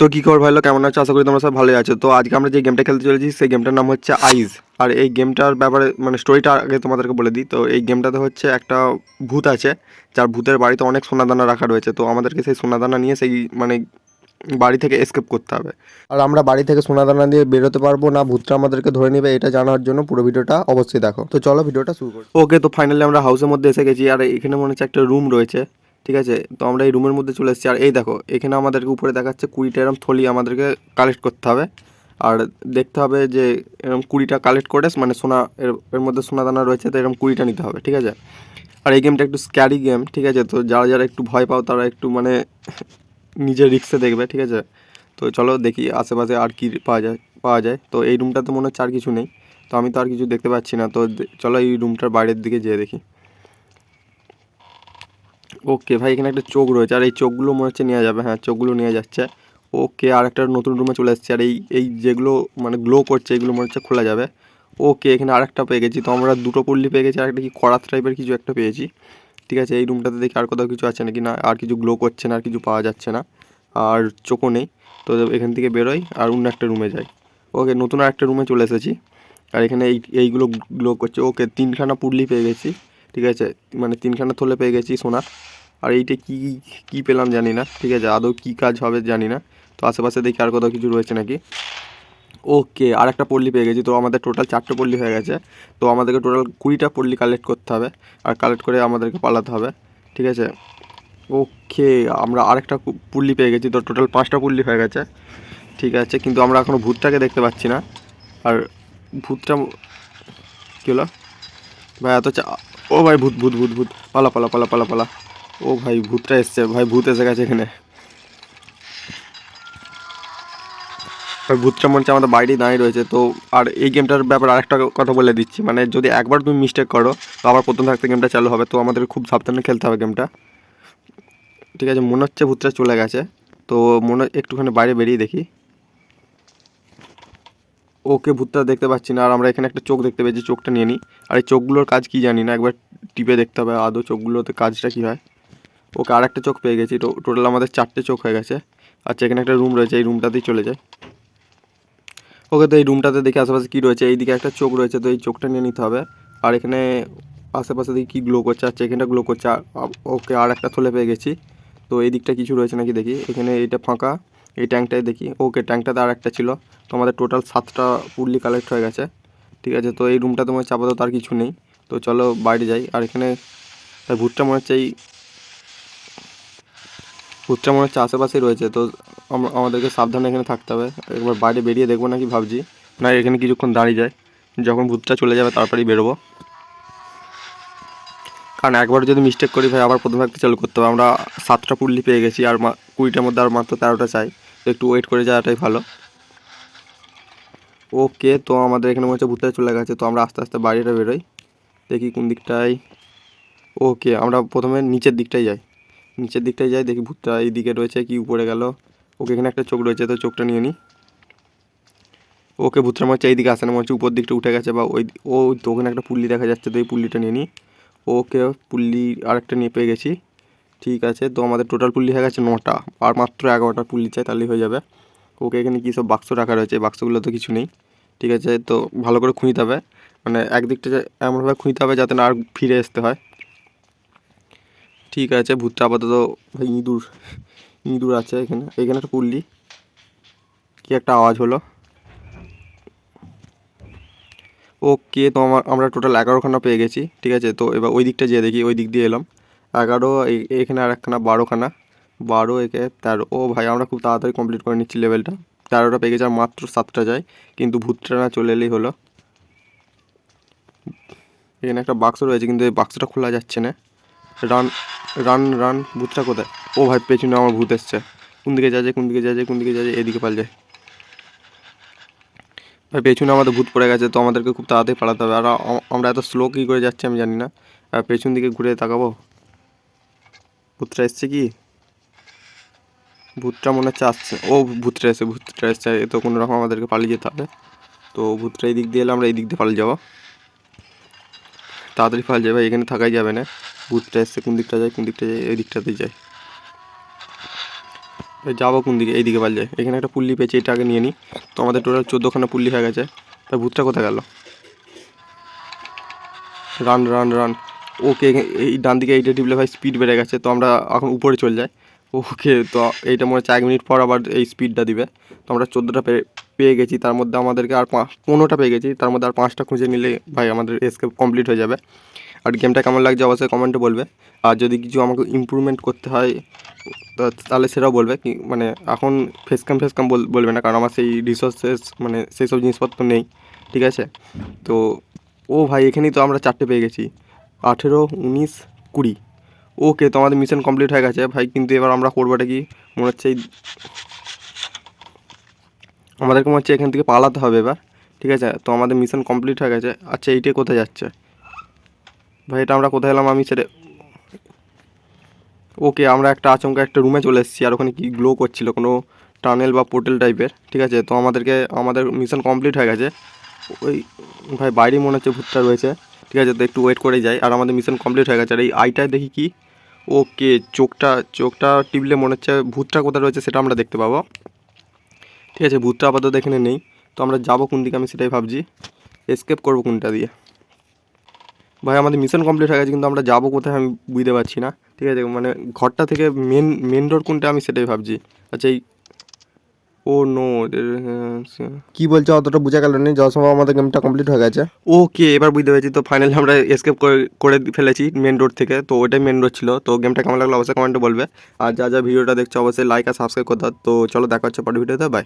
তো কী খবর ভাই লোক, কেমন আছো? আশা করি তোমরা সব ভালোই আছো। তো আজকে আমরা যে গেমটা খেলতে চলেছি সেই গেমটার নাম হচ্ছে আইজ। আর এই গেমটার ব্যাপারে মানে স্টোরিটা আগে তোমাদেরকে বলে দিই। তো এই গেমটাতে হচ্ছে একটা ভূত আছে, যার ভূতের বাড়িতে অনেক সোনাদানা রাখা রয়েছে। তো আমাদেরকে সেই সোনাদানা নিয়ে সেই মানে বাড়ি থেকে এসকেপ করতে হবে। আর আমরা বাড়ি থেকে সোনাদানা দিয়ে বেরোতে পারবো না, ভূতটা আমাদেরকে ধরে নেবে, এটা জানার জন্য পুরো ভিডিওটা অবশ্যই দেখো। তো চলো ভিডিওটা শুরু করি। ওকে, তো ফাইনালি আমরা হাউসের মধ্যে এসে গেছি। আর এখানে মনে হচ্ছে একটা রুম রয়েছে, ঠিক আছে। তো আমরা এই রুমের মধ্যে চলে এসেছি। আর এই দেখো, এখানে আমাদেরকে উপরে দেখাচ্ছে 20টা এরম থলি আমাদেরকে কালেক্ট করতে হবে। আর দেখতে হবে যে এরকম 20টা কালেক্ট করে মানে সোনা এর মধ্যে সোনাদানা রয়েছে, তো এরকম 20টা নিতে হবে, ঠিক আছে। আর এই গেমটা একটু স্ক্যারি গেম, ঠিক আছে। তো যারা যারা একটু ভয় পাও তারা একটু মানে নিজের রিস্কে দেখবে, ঠিক আছে। তো চলো দেখি আশেপাশে আর কি পাওয়া যায়। তো এই রুমটাতে মনে হচ্ছে আর কিছু নেই। তো আমি তো আর কিছু দেখতে পাচ্ছি না। তো চলো এই রুমটার বাইরের দিকে যেয়ে দেখি। ওকে ভাই, এখানে একটা চোখ রয়েছে, আর এই চোখগুলো মনে হচ্ছে নেওয়া যাবে। হ্যাঁ, চোখগুলো নিয়ে যাচ্ছে। ওকে, আর একটা নতুন রুমে চলে এসেছে। আর এই এই যেগুলো মানে গ্লো করছে এগুলো মনে হচ্ছে খোলা যাবে। ওকে, এখানে আরেকটা পেয়ে গেছি। তো আমরা দুটো পুল্লি পেয়ে গেছি, আর একটা কি করাত টাইপের কিছু একটা পেয়েছি, ঠিক আছে। এই রুমটাতে দেখি আর কোথাও কিছু আছে নাকি। না, আর কিছু গ্লো করছে না, আর কিছু পাওয়া যাচ্ছে না, আর চোখও নেই। তো এখান থেকে বেরোই আর অন্য একটা রুমে যাই। ওকে, নতুন আর একটা রুমে চলে এসেছি। আর এখানে এইগুলো গ্লো করছে। ওকে, 3খানা পুল্লি পেয়ে গেছি, ঠিক আছে। মানে 3খানা থলে পেয়ে গেছি সোনার। আর এইটা কি কি পেলাম জানি না, ঠিক আছে। আদৌ কী কাজ হবে জানি না। তো আশেপাশে দেখি আর কোথাও কিছু রয়েছে নাকি। ওকে, আর একটা পল্লী পেয়ে গেছি। তো আমাদের টোটাল 4টে পল্লী হয়ে গেছে। তো আমাদেরকে টোটাল 20টা পল্লী কালেক্ট করতে হবে, আর কালেক্ট করে আমাদেরকে পালাতে হবে, ঠিক আছে। ওকে, আমরা আরেকটা পুল্লী পেয়ে গেছি। তো টোটাল 5টা পুল্লী হয়ে গেছে, ঠিক আছে। কিন্তু আমরা এখনও ভূতটাকে দেখতে পাচ্ছি না। আর ভূতটা কী হলো ভাই? ও ভাই, ভূত ভূত ভূত ভূত, পালা পালা পালা পালা পালা। ও ভাই, ভূতটা এসছে ভাই, ভূত এসে গেছে এখানে। ভাই ভূতটা মনে হচ্ছে আমাদের বাইরেই দাঁড়িয়ে রয়েছে। তো আর এই গেমটার ব্যাপারে আরেকটা কথা বলে দিচ্ছি, মানে যদি একবার তুমি মিস্টেক করো তো আবার প্রথম থাকতে গেমটা চালু হবে। তো আমাদের খুব সাবধানে খেলতে হবে গেমটা, ঠিক আছে। মনে হচ্ছে ভূতটা চলে গেছে। তো একটুখানি বাইরে বেরিয়ে দেখি। ওকে, ভূতটা দেখতে পাচ্ছি না। আর আমরা এখানে একটা চোখ দেখতে পেয়েছি, চোখটা নিয়ে নিই। আর এই চোখগুলোর কাজ কি জানি না, একবার টিপে দেখতে হবে আদৌ চোখগুলোতে কাজটা কী হয়। ওকে, আর একটা চোখ পেয়ে গেছি। তো টোটাল আমাদের 4টে চোখ হয়ে গেছে। আচ্ছা, এখানে একটা রুম রয়েছে, এই রুমটাতেই চলে যায়। ওকে, তো এই রুমটাতে দেখি আশেপাশে কী রয়েছে। এইদিকে একটা চোখ রয়েছে, তো এই চোখটা নিয়ে নিতে হবে। আর এখানে আশেপাশে দেখি কী গ্লো করছে। আচ্ছা, এখানটা গ্লো করছে। ওকে, আর একটা থলে পেয়ে গেছি। তো এই দিকটা কিছু রয়েছে নাকি দেখি। এখানে এইটা ফাঁকা, এই ট্যাঙ্কটায় দেখি। ওকে, ট্যাঙ্কটাতে আর একটা ছিল। তো আমাদের টোটাল 7টা পুরলি কালেক্ট হয়ে গেছে, ঠিক আছে। তো এই রুমটা তোমার আপাতত আর কিছু নেই। তো চলো বাইরে যাই। আর এখানে ভূতটা মনে হচ্ছে আশেপাশেই রয়েছে। তো আমাদেরকে সাবধানে এখানে থাকতে হবে। একবার বাইরে বেরিয়ে দেখবো নাকি ভাবছি, না এখানে কিছুক্ষণ দাঁড়িয়ে যায়, যখন ভূতটা চলে যাবে তারপরেই বেরোবো। কারণ একবার যদি মিস্টেক করি ভাই, আবার প্রথম থাকতে চালু করতে হবে। আমরা 7টা পুল্লি পেয়ে গেছি, আর 20টার মধ্যে আর মাত্র 13টা চাই। তো একটু ওয়েট করে যাওয়াটাই ভালো। ওকে, তো আমাদের এখানে মনে হচ্ছে ভূতটা চলে গেছে। তো আমরা আস্তে আস্তে বাইরেটা বেরোই, দেখি কোন দিকটায়। ওকে, আমরা প্রথমে নিচের দিকটাই যাই, দেখি ভূতটা এই দিকে রয়েছে কি উপরে গেল। ওকে, এখানে একটা চোখ রয়েছে, তো চোখটা নিয়ে নিই। ওকে, ভূতটা মনে হচ্ছে এই দিকে আসে না, মনে হচ্ছে উপর দিকটা উঠে গেছে, বা তো ওখানে একটা পুল্লি দেখা যাচ্ছে। তো এই পুল্লিটা নিয়ে নিই। ওকে, পুল্লি আরেকটা নিয়ে পেয়ে গেছি, ঠিক আছে। তো আমাদের টোটাল পুল্লি হয়ে গেছে 9টা, আর মাত্র 11টা পুল্লি চাই, তাহলেই হয়ে যাবে। ওকে, এখানে কী সব বাক্স রাখা রয়েছে, এই বাক্সগুলো তো কিছু নেই, ঠিক আছে। তো ভালো করে খুঁজতে হবে, মানে একদিকটা এমনভাবে খুঁজতে হবে যাতে না আর ফিরে আসতে হয়, ঠিক আছে। ভূতটা আপাতত ভাই ইঁদুর আছে এখানে একটা পুল্লি। কি একটা আওয়াজ হলো। ওকে, তো আমরা টোটাল 11খানা পেয়ে গেছি, ঠিক আছে। তো এবার ওই দিকটা যেয়ে দেখি, ওই দিক দিয়ে এলাম। 11, এখানে আর একখানা 12খানা, 12 একে 13। ও ভাই, আমরা খুব তাড়াতাড়ি কমপ্লিট করে নিচ্ছি লেভেলটা। 13টা পেয়ে গেছি, আর মাত্র 7টা যায়। কিন্তু ভূতটা না চলে এলেই হলো। এখানে একটা বাক্স রয়েছে, কিন্তু এই বাক্সটা খোলা যাচ্ছে না। রান রান রান, ভূতটা কোথায়? ও ভাই, পেছনে আমার ভূত এসছে। কোন দিকে যায়, এদিকে পাল যায় ভাই। পেছনে আমাদের ভূত পড়ে গেছে, তো আমাদেরকে খুব তাড়াতাড়ি পালাতে হবে। আর আমরা এত স্লো কী করে যাচ্ছি আমি জানি না। পেছন দিকে ঘুরে তাকাবো, ভূতটা এসছে কি? ভূতটা মনে হচ্ছে আসছে। ও, ভূতটা এসছে। তো কোনো রকম আমাদেরকে পালিয়ে যেতে হবে। তো ভূতটা এই দিক দিয়ে এলে আমরা এই দিক দিয়ে পালিয়ে যাবো, তাড়াতাড়ি পালিয়ে যাবে, এখানে থাকাই যাবে না। ভূতটা এসছে, কোন দিকটা যায়, এই দিকটাতেই যায়। যাবো কোন দিকে? এইদিকে পারলে এখানে একটা পুল্লি পেয়েছি, এটা আগে নিয়ে নিই। তো আমাদের টোটাল 14খানা পুল্লি হয়ে গেছে। ভাই ভূতটা কোথায় গেল? Run run run. ওকে, এই ডান দিকে এইটা টিপলে ভাই স্পিড বেড়ে গেছে, তো আমরা এখন উপরে চলে যাই। ওকে, তো এইটা মনে হচ্ছে 1 মিনিট পর আবার এই স্পিডটা দিবে। তো আমরা 14টা পেয়ে গেছি, তার মধ্যে আমাদেরকে আর 15টা পেয়ে গেছি, তার মধ্যে আর 5টা খুঁজে নিলে ভাই আমাদের এসকেপ কমপ্লিট হয়ে যাবে। আর গেমটা কেমন লাগছে অবশ্যই কমেন্টে বলবে। আর যদি কিছু আমাকে ইমপ্রুভমেন্ট করতে হয় তাহলে সেটাও বলবে। কি মানে এখন ফেসকাম বলবে না, কারণ আমার সেই রিসোর্সেস মানে সেই সব জিনিসপত্র নেই, ঠিক আছে? তো ও ভাই এখানেই তো আমরা 4টে পেয়ে গেছি, 18, 19, 20। ওকে, তো আমাদের মিশন কমপ্লিট হয়ে গেছে ভাই। কিন্তু এবার আমরা করবোটা কি? মনে হচ্ছে আমাদেরকে মনে হচ্ছে এখান থেকে পালাতে হবে এবার, ঠিক আছে? তো আমাদের মিশন কমপ্লিট হয়ে গেছে। আচ্ছা, এইটাই কোথায় যাচ্ছে ভাই? এটা আমরা কোথায় এলাম আমি সেটা। ওকে, আমরা একটা আচমকা একটা রুমে চলে এসেছি, আর ওখানে কি গ্লো করছিল, কোনো টানেল বা পোর্টাল টাইপের, ঠিক আছে? তো আমাদের মিশন কমপ্লিট হয়ে গেছে। ওই ভাই বাইরেই মনে হচ্ছে ভূতটা রয়েছে, ঠিক আছে? তো একটু ওয়েট করে যাই। আর আমাদের মিশন কমপ্লিট হয়ে গেছে। আর এই আইটায় দেখি কি, ওকে, চোখটা টিপলে মনে হচ্ছে ভূতটা কোথায় রয়েছে সেটা আমরা দেখতে পাবো, ঠিক আছে? ভূতটা আপাতত এখানে নেই। তো আমরা যাবো কোন দিকে আমি সেটাই ভাবছি, এসকেপ করবো কোনটা দিয়ে। ভাই আমাদের মিশন কমপ্লিট হয়ে গেছে, কিন্তু আমরা যাবো কোথায় আমি বুঝতে পারছি না, ঠিক আছে? মানে ঘরটা থেকে মেন ডোর কোনটা আমি সেটাই ভাবছি। আচ্ছা এই, ও নো, কি বলছো অতটা বোঝা গেল না। যাওয়ার সময় আমাদের গেমটা কমপ্লিট হয়ে গেছে। ওকে, এবার বুঝতে পেরেছি। তো ফাইনালি আমরা এসকেপ করে ফেলেছি মেন রোড থেকে। তো ওইটাই মেন রোড ছিল। তো গেমটা কেমন লাগলো অবশ্যই কমেন্টে বলবে। আর যা ভিডিওটা দেখছো অবশ্যই লাইক আর সাবস্ক্রাইব করতে। তো চলো দেখা হচ্ছে পরের ভিডিওতে, বাই।